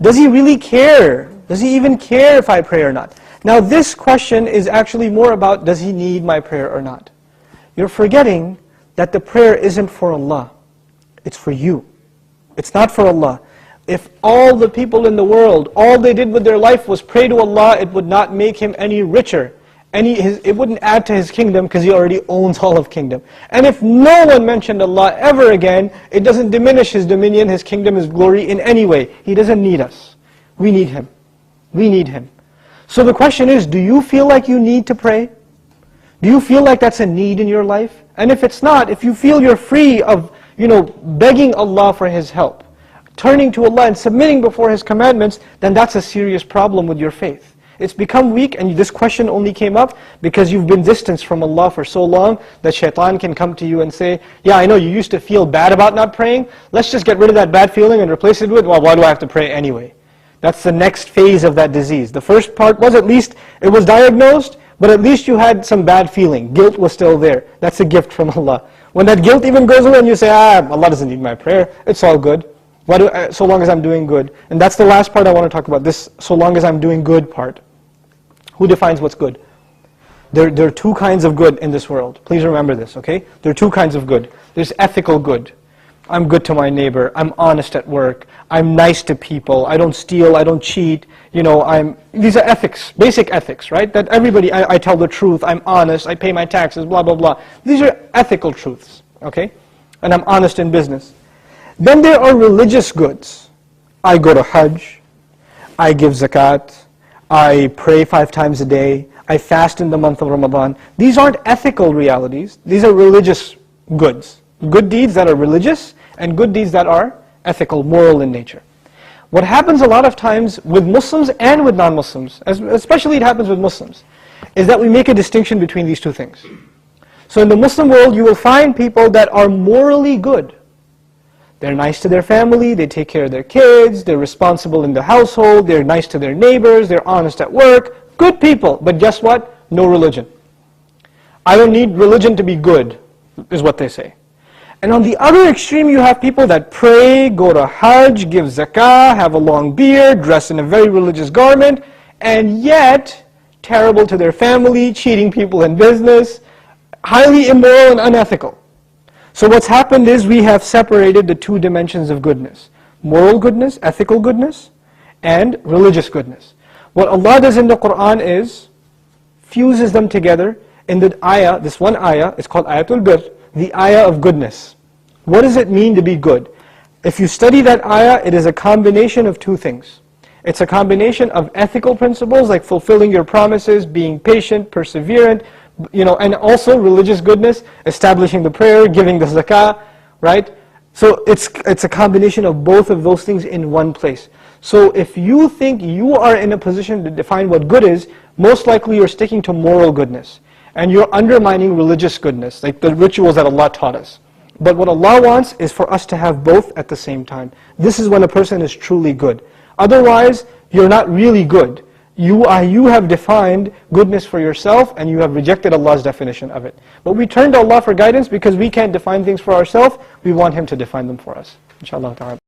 Does He really care? Does He even care if I pray or not? Now this question is actually more about, does He need my prayer or not? You're forgetting that the prayer isn't for Allah. It's for you. It's not for Allah. If all the people in the world, all they did with their life was pray to Allah, it would not make Him any richer. It wouldn't add to His kingdom because He already owns all of kingdom. And if no one mentioned Allah ever again, it doesn't diminish His dominion, His kingdom, His glory in any way. He doesn't need us. We need Him. We need Him. So the question is, do you feel like you need to pray? Do you feel like that's a need in your life? And if it's not, if you feel you're free of, begging Allah for His help, turning to Allah and submitting before His commandments, then that's a serious problem with your faith. It's become weak, and this question only came up because you've been distanced from Allah for so long that shaitan can come to you and say, yeah, I know you used to feel bad about not praying, let's just get rid of that bad feeling and replace it with, well, why do I have to pray anyway? That's the next phase of that disease. The first part was at least, it was diagnosed, but at least you had some bad feeling. Guilt was still there. That's a gift from Allah. When that guilt even goes away and you say, Allah doesn't need my prayer, it's all good. So long as I'm doing good. And that's the last part I want to talk about, this so long as I'm doing good part. Who defines what's good? There are two kinds of good in this world. Please remember this, okay? There are two kinds of good. There's ethical good. I'm good to my neighbor, I'm honest at work, I'm nice to people, I don't steal, I don't cheat, these are ethics, basic ethics, right? That everybody, I tell the truth, I'm honest, I pay my taxes, blah, blah, blah. These are ethical truths, okay? And I'm honest in business. Then there are religious goods. I go to Hajj, I give zakat, I pray 5 times a day, I fast in the month of Ramadan. These aren't ethical realities, these are religious goods. Good deeds that are religious, and good deeds that are ethical, moral in nature. What happens a lot of times with Muslims and with non-Muslims, especially it happens with Muslims, is that we make a distinction between these two things. So in the Muslim world, you will find people that are morally good. They're nice to their family, they take care of their kids, they're responsible in the household, they're nice to their neighbors, they're honest at work. Good people, but guess what? No religion. I don't need religion to be good, is what they say. And on the other extreme, you have people that pray, go to Hajj, give zakah, have a long beard, dress in a very religious garment, and yet terrible to their family, cheating people in business, highly immoral and unethical. So what's happened is we have separated the two dimensions of goodness. Moral goodness, ethical goodness, and religious goodness. What Allah does in the Qur'an is, fuses them together in the ayah, this one ayah, it's called Ayatul Bir, the ayah of goodness. What does it mean to be good? If you study that ayah, it is a combination of two things. It's a combination of ethical principles like fulfilling your promises, being patient, perseverant, and also religious goodness, establishing the prayer, giving the zakah, right? So it's a combination of both of those things in one place. So if you think you are in a position to define what good is, most likely you're sticking to moral goodness. And you're undermining religious goodness, like the rituals that Allah taught us. But what Allah wants is for us to have both at the same time. This is when a person is truly good. Otherwise, you're not really good. You have defined goodness for yourself and you have rejected Allah's definition of it. But we turn to Allah for guidance because we can't define things for ourselves. We want Him to define them for us. Inshallah ta'ala.